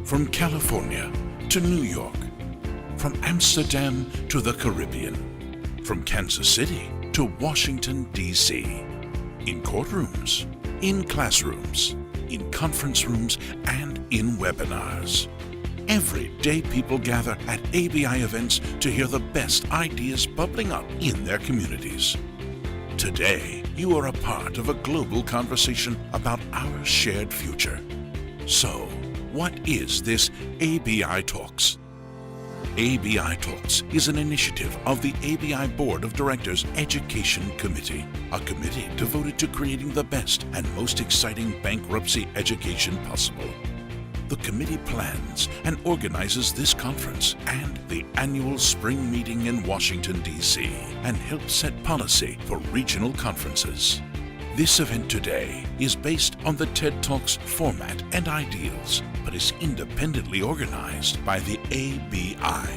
From California to New York, from Amsterdam to the Caribbean, from Kansas City to Washington, D.C. In courtrooms, in classrooms, in conference rooms, and in webinars. Every day people gather at ABI events to hear the best ideas bubbling up in their communities. Today, you are a part of a global conversation about our shared future. So, what is this ABI Talks? ABI Talks is an initiative of the ABI Board of Directors Education Committee, a committee devoted to creating the best and most exciting bankruptcy education possible. The committee plans and organizes this conference and the annual spring meeting in Washington, D.C., and helps set policy for regional conferences. This event today is based on the TED Talks format and ideals, but is independently organized by the ABI.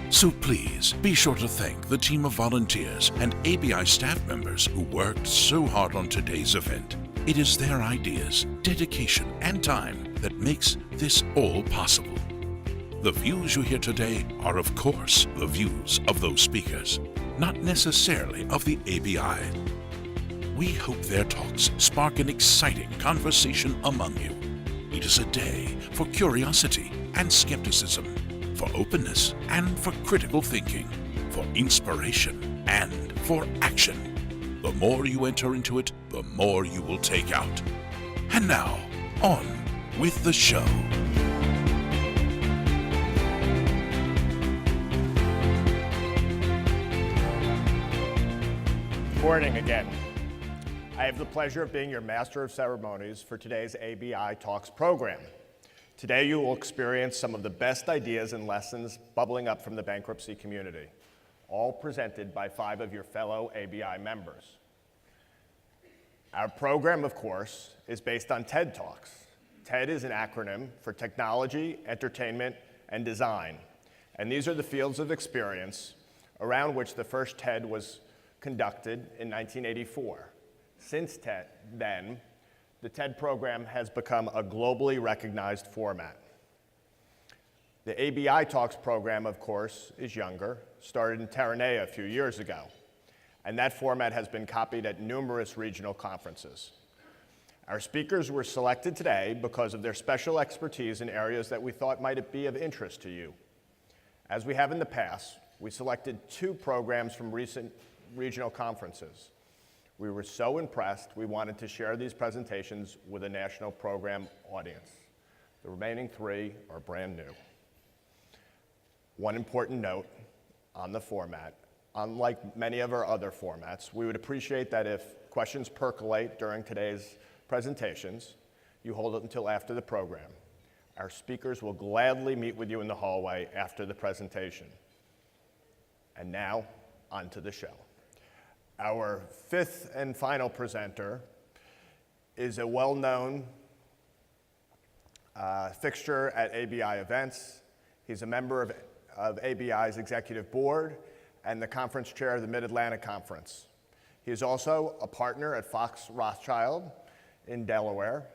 So please be sure to thank the team of volunteers and ABI staff members who worked so hard on today's event. It is their ideas, dedication, and time that makes this all possible. The views you hear today are, of course, the views of those speakers, not necessarily of the ABI. We hope their talks spark an exciting conversation among you. It is a day for curiosity and skepticism, for openness and for critical thinking, for inspiration and for action. The more you enter into it, the more you will take out. And now, on with the show. Good morning again. I have the pleasure of being your Master of Ceremonies for today's ABI Talks program. Today you will experience some of the best ideas and lessons bubbling up from the bankruptcy community, all presented by 5 of your fellow ABI members. Our program, of course, is based on TED Talks. TED is an acronym for Technology, Entertainment, and Design, and these are the fields of experience around which the first TED was conducted in 1984. Since then, the TED program has become a globally recognized format. The ABI Talks program, of course, is younger, started in Terranea a few years ago, and that format has been copied at numerous regional conferences. Our speakers were selected today because of their special expertise in areas that we thought might be of interest to you. As we have in the past, we selected 2 programs from recent regional conferences. We were so impressed, we wanted to share these presentations with a national program audience. The remaining 3 are brand new. One important note on the format: unlike many of our other formats, we would appreciate that if questions percolate during today's presentations, you hold it until after the program. Our speakers will gladly meet with you in the hallway after the presentation. And now, on to the show. Our 5th and final presenter is a well-known fixture at ABI events. He's a member of ABI's executive board and the conference chair of the Mid-Atlantic Conference. He is also a partner at Fox Rothschild in Delaware,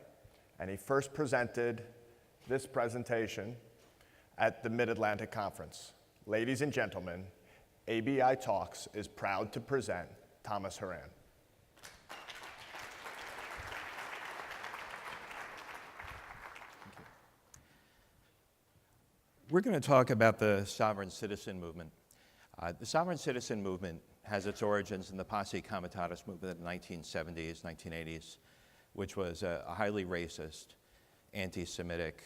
and he first presented this presentation at the Mid-Atlantic Conference. Ladies and gentlemen, ABI Talks is proud to present Thomas Horan. We're going to talk about the sovereign citizen movement. The sovereign citizen movement has its origins in the Posse Comitatus movement in the 1970s, 1980s, which was a highly racist, anti-Semitic,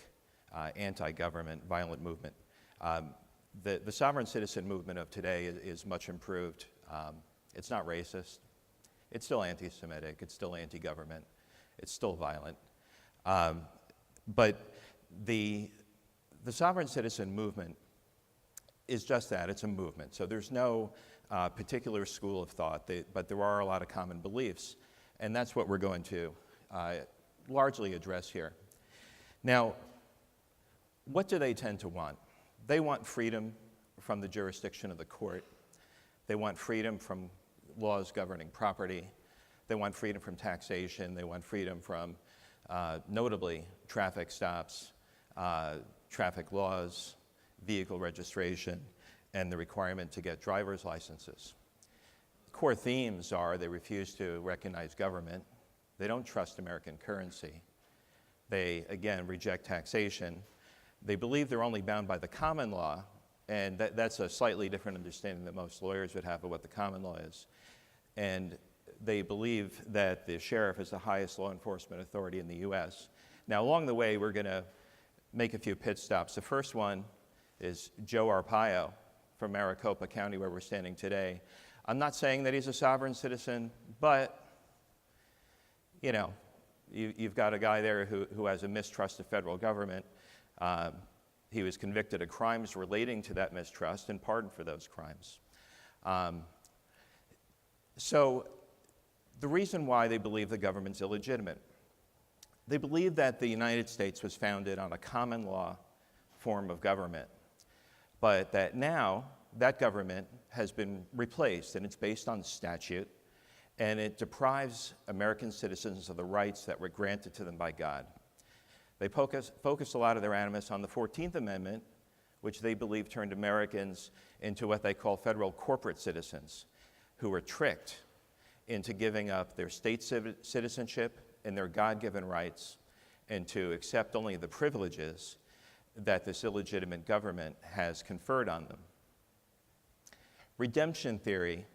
anti-government, violent movement. The sovereign citizen movement of today is much improved. It's not racist. It's still anti-Semitic. It's still anti-government. It's still violent. But the sovereign citizen movement is just that. It's a movement. So there's no particular school of thought, but there are a lot of common beliefs. And that's what we're going to largely address here. Now, what do they tend to want? They want freedom from the jurisdiction of the court. They want freedom from laws governing property. They want freedom from taxation. They want freedom from, notably, traffic stops, traffic laws, vehicle registration, and the requirement to get driver's licenses. Core themes are they refuse to recognize government, they don't trust American currency, they, again, reject taxation, they believe they're only bound by the common law, and that's a slightly different understanding that most lawyers would have of what the common law is. And they believe that the sheriff is the highest law enforcement authority in the US. Now, along the way, we're going to make a few pit stops. The first one is Joe Arpaio from Maricopa County, where we're standing today. I'm not saying that he's a sovereign citizen, but, you know, you've got a guy there who has a mistrust of federal government. He was convicted of crimes relating to that mistrust and pardoned for those crimes. So the reason why they believe the government's illegitimate, they believe that the United States was founded on a common law form of government, but that now that government has been replaced and it's based on statute, and it deprives American citizens of the rights that were granted to them by God. They focus a lot of their animus on the 14th Amendment, which they believe turned Americans into what they call federal corporate citizens, who were tricked into giving up their state citizenship and their God-given rights, and to accept only the privileges that this illegitimate government has conferred on them. Redemption theory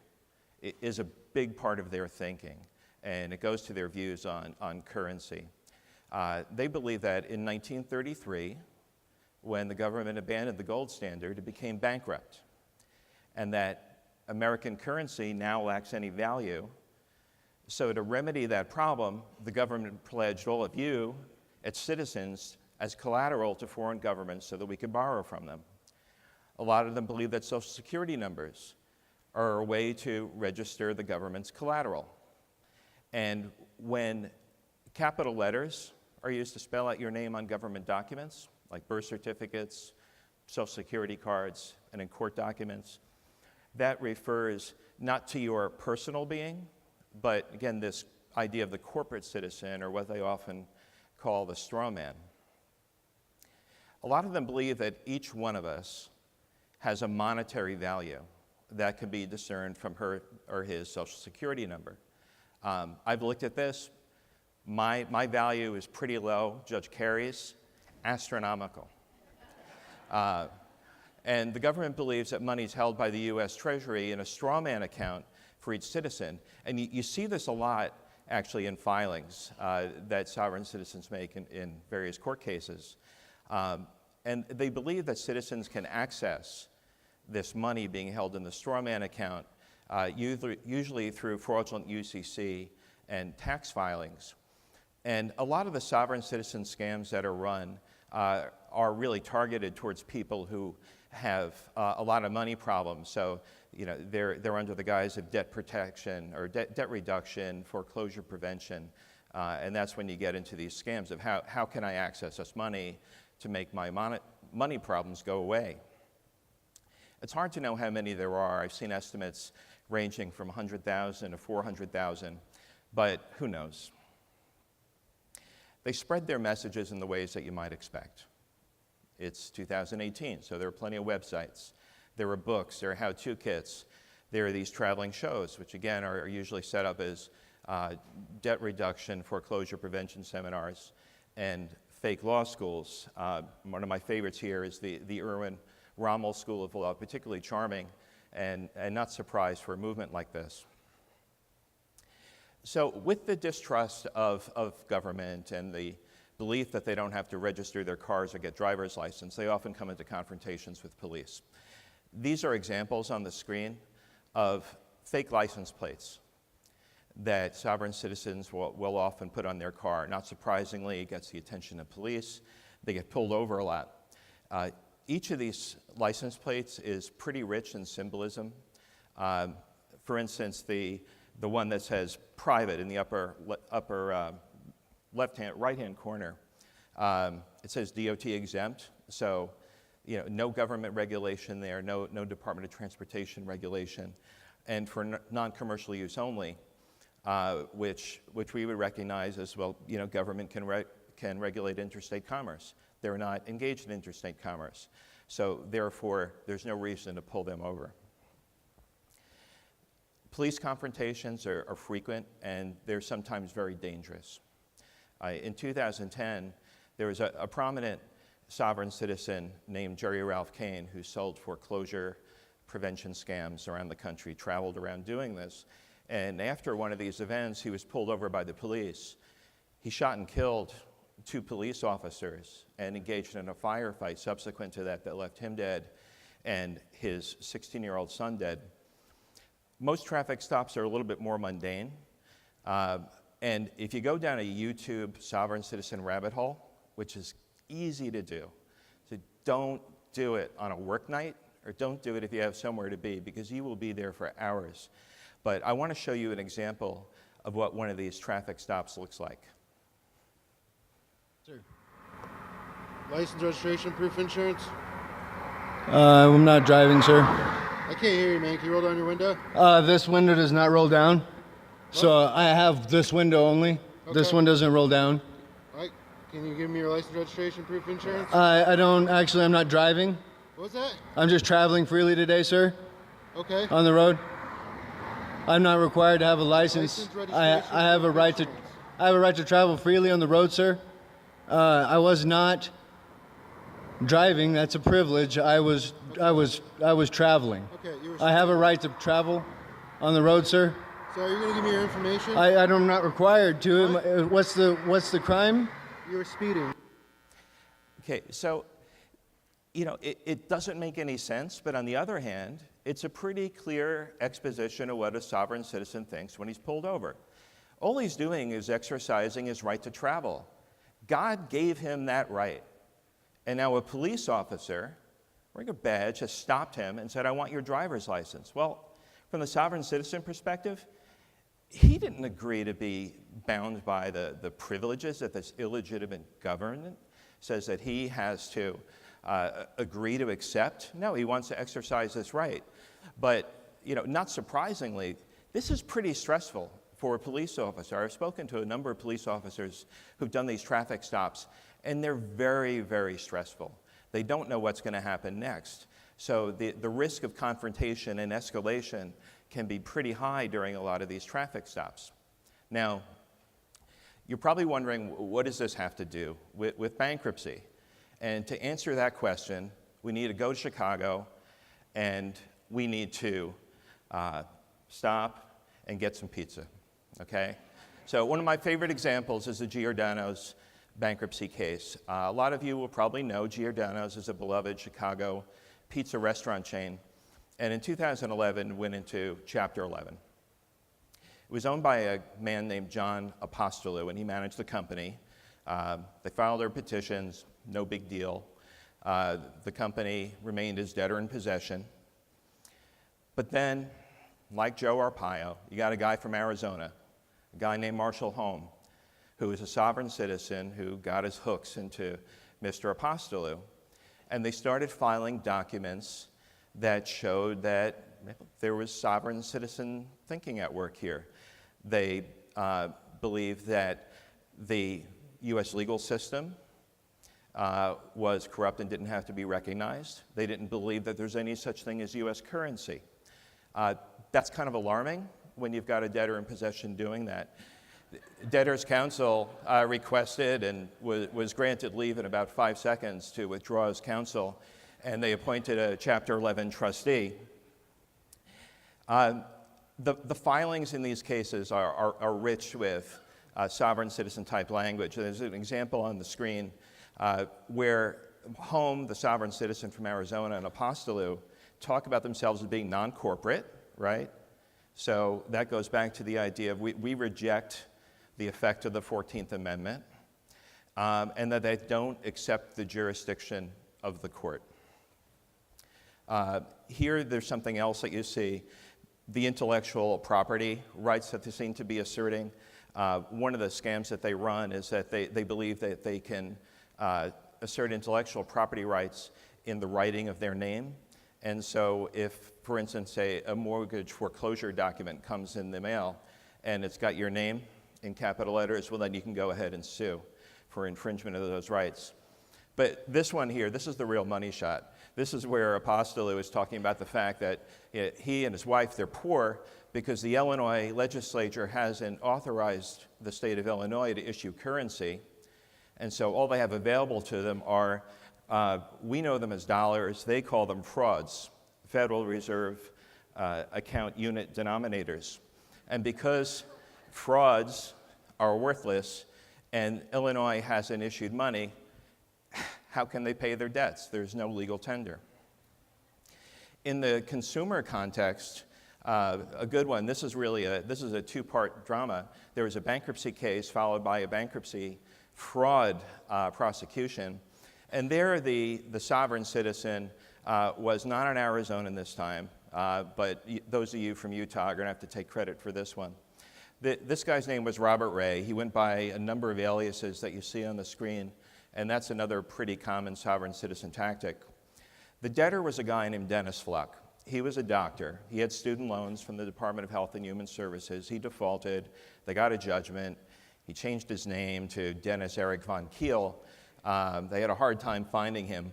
is a big part of their thinking, and it goes to their views on currency. They believe that in 1933, when the government abandoned the gold standard, it became bankrupt, and that American currency now lacks any value. So to remedy that problem, the government pledged all of you, its citizens, as collateral to foreign governments so that we could borrow from them. A lot of them believe that Social Security numbers are a way to register the government's collateral. And when capital letters are used to spell out your name on government documents, like birth certificates, Social Security cards, and in court documents, that refers not to your personal being, but again, this idea of the corporate citizen, or what they often call the straw man. A lot of them believe that each one of us has a monetary value that can be discerned from her or his Social Security number. I've looked at this. My value is pretty low. Judge Carey's, astronomical. And the government believes that money is held by the U.S. Treasury in a straw man account for each citizen. And you see this a lot, actually, in filings that sovereign citizens make in various court cases. And they believe that citizens can access this money being held in the straw man account, usually through fraudulent UCC and tax filings. And a lot of the sovereign citizen scams that are run are really targeted towards people who have a lot of money problems. So, you know, they're under the guise of debt protection or debt reduction, foreclosure prevention, and that's when you get into these scams of how can I access this money to make my money problems go away. It's hard to know how many there are. I've seen estimates ranging from 100,000 to 400,000, but who knows? They spread their messages in the ways that you might expect. It's 2018, so there are plenty of websites. There are books, there are how-to kits. There are these traveling shows, which again are usually set up as debt reduction, foreclosure prevention seminars, and fake law schools. One of my favorites here is the Irwin Rommel School of Law, particularly charming and not surprised for a movement like this. So with the distrust of government and the belief that they don't have to register their cars or get driver's license, they often come into confrontations with police. These are examples on the screen of fake license plates that sovereign citizens will often put on their car. Not surprisingly, it gets the attention of police. They get pulled over a lot. Each of these license plates is pretty rich in symbolism. For instance, the one that says private in the upper right-hand corner, it says DOT exempt. So, you know, no government regulation there, no Department of Transportation regulation, and for non-commercial use only, which we would recognize as, well, you know, government can regulate interstate commerce. They're not engaged in interstate commerce. So therefore, there's no reason to pull them over. Police confrontations are frequent, and they're sometimes very dangerous. In 2010, there was a prominent sovereign citizen named Jerry Ralph Kane who sold foreclosure prevention scams around the country, traveled around doing this. And after one of these events, he was pulled over by the police. He shot and killed 2 police officers and engaged in a firefight subsequent to that left him dead and his 16-year-old son dead. Most traffic stops are a little bit more mundane. And if you go down a YouTube sovereign citizen rabbit hole, which is easy to do, so don't do it on a work night, or don't do it if you have somewhere to be, because you will be there for hours. But I want to show you an example of what one of these traffic stops looks like. Sir. License, registration, proof, insurance? I'm not driving, sir. I can't hear you, man. Can you roll down your window? This window does not roll down. So I have this window only. Okay. This one doesn't roll down. All right. Can you give me your license, registration, proof, insurance? I don't, actually, I'm not driving. What was that? I'm just traveling freely today, sir, Okay. on the road. I'm not required to have a license. License, registration, I have a proof, right to, insurance. I have a right to travel freely on the road, sir. I was not driving. That's a privilege. I was traveling. Okay. You were I have a right to travel on the road, sir. So are you going to give me your information? I'm not required to. What's the crime? You were speeding. Okay, so, you know, it doesn't make any sense, but on the other hand, it's a pretty clear exposition of what a sovereign citizen thinks when he's pulled over. All he's doing is exercising his right to travel. God gave him that right. And now a police officer wearing a badge has stopped him and said, I want your driver's license. Well, from the sovereign citizen perspective, he didn't agree to be bound by the privileges that this illegitimate government says that he has to agree to accept. No, he wants to exercise this right. But, you know, not surprisingly, this is pretty stressful for a police officer. I've spoken to a number of police officers who've done these traffic stops, and they're very, very stressful. They don't know what's going to happen next. So the risk of confrontation and escalation can be pretty high during a lot of these traffic stops. Now, you're probably wondering, what does this have to do with bankruptcy? And to answer that question, we need to go to Chicago, and we need to stop and get some pizza, okay? So one of my favorite examples is the Giordano's bankruptcy case. A lot of you will probably know Giordano's is a beloved Chicago pizza restaurant chain, and in 2011 went into Chapter 11. It was owned by a man named John Apostolou, and he managed the company. They filed their petitions, no big deal. The company remained as debtor in possession. But then, like Joe Arpaio, you got a guy from Arizona, a guy named Marshall Holm, who is a sovereign citizen who got his hooks into Mr. Apostolou. And they started filing documents that showed that there was sovereign citizen thinking at work here. They believed that the U.S. legal system was corrupt and didn't have to be recognized. They didn't believe that there's any such thing as U.S. currency. That's kind of alarming when you've got a debtor in possession doing that. Debtors' counsel requested and was granted leave in about 5 seconds to withdraw his counsel, and they appointed a Chapter 11 trustee. The filings in these cases are rich with sovereign citizen type language. There's an example on the screen where Holm, the sovereign citizen from Arizona, and Apostolou talk about themselves as being non-corporate, right? So that goes back to the idea of we reject the effect of the 14th Amendment, and that they don't accept the jurisdiction of the court. Here, there's something else that you see, the intellectual property rights that they seem to be asserting. One of the scams that they run is that they believe that they can assert intellectual property rights in the writing of their name. And so if, for instance, a mortgage foreclosure document comes in the mail and it's got your name in capital letters, well, then you can go ahead and sue for infringement of those rights. But this one here, this is the real money shot. This is where Apostolo is talking about the fact that he and his wife, they're poor because the Illinois legislature hasn't authorized the state of Illinois to issue currency. And so all they have available to them are, we know them as dollars, they call them frauds, Federal Reserve account unit denominators. And because frauds are worthless and Illinois hasn't issued money, how can they pay their debts? There's no legal tender. In the consumer context, a good one, this is a two-part drama. There was a bankruptcy case followed by a bankruptcy fraud prosecution. And there the sovereign citizen was not an Arizonan this time, but those of you from Utah are going to have to take credit for this one. This guy's name was Robert Ray. He went by a number of aliases that you see on the screen, and that's another pretty common sovereign citizen tactic. The debtor was a guy named Dennis Fluck. He was a doctor. He had student loans from the Department of Health and Human Services. He defaulted. They got a judgment. He changed his name to Dennis Eric von Kiel. They had a hard time finding him.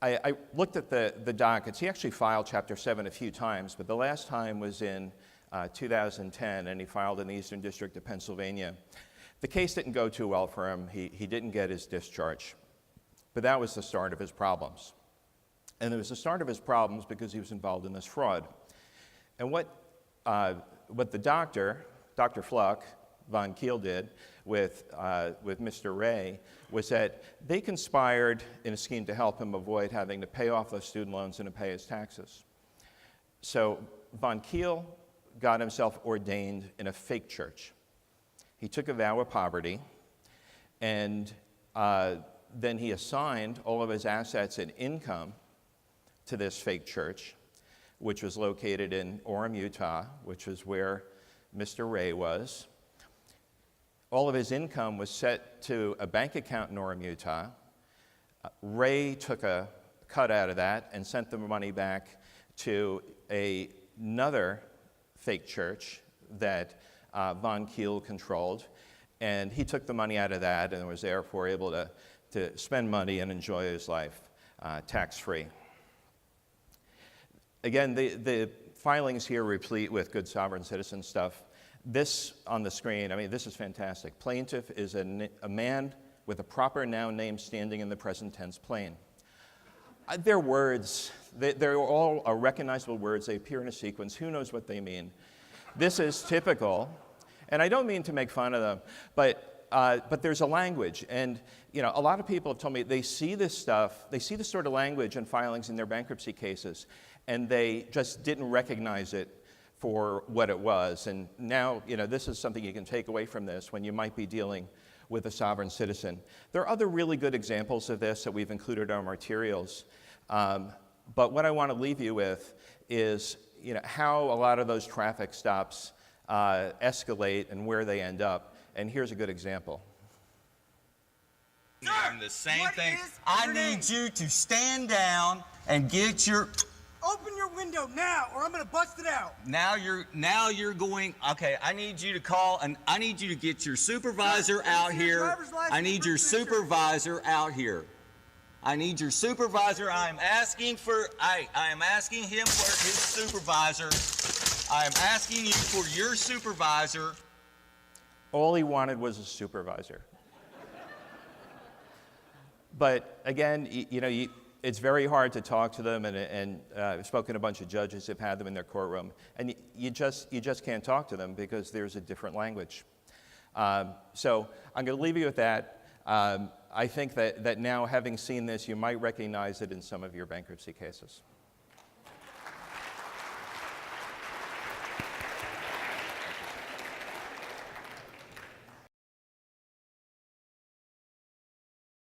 I looked at the dockets. He actually filed Chapter 7 a few times, but the last time was in 2010, and he filed in the Eastern District of Pennsylvania. The case didn't go too well for him. He didn't get his discharge. But that was the start of his problems. And it was the start of his problems because he was involved in this fraud. And what the Dr. Fluck, von Kiel did with Mr. Ray was that they conspired in a scheme to help him avoid having to pay off those student loans and to pay his taxes. So von Kiel got himself ordained in a fake church. He took a vow of poverty, and then he assigned all of his assets and income to this fake church, which was located in Orem, Utah, which is where Mr. Ray was. All of his income was set to a bank account in Orem, Utah. Ray took a cut out of that and sent the money back to another fake church that von Kiel controlled, and he took the money out of that and was therefore able to spend money and enjoy his life tax-free. Again, the filings here replete with good sovereign citizen stuff. This on the screen, I mean, this is fantastic. Plaintiff is a man with a proper noun name standing in the present tense plane. They're words. They're all recognizable words. They appear in a sequence. Who knows what they mean? This is typical, and I don't mean to make fun of them, but there's a language. And a lot of people have told me they see this stuff, they see this sort of language and filings in their bankruptcy cases, and they just didn't recognize it for what it was. And now, this is something you can take away from this when you might be dealing with a sovereign citizen. There are other really good examples of this that we've included in our materials. But what I want to leave you with is how a lot of those traffic stops escalate and where they end up. And here's a good example. Sir, the same thing. I need you to stand down and get your... Open your window now, or I'm gonna bust it out. Now you're going. Okay, I need you to call, and I need you to get your supervisor out here. I need your supervisor out here. I need your supervisor. I am asking him for his supervisor. I am asking you for your supervisor. All he wanted was a supervisor. But again, it's very hard to talk to them, and I've spoken to a bunch of judges who've had them in their courtroom, and you just can't talk to them because there's a different language. So I'm going to leave you with that. I think that now, having seen this, you might recognize it in some of your bankruptcy cases.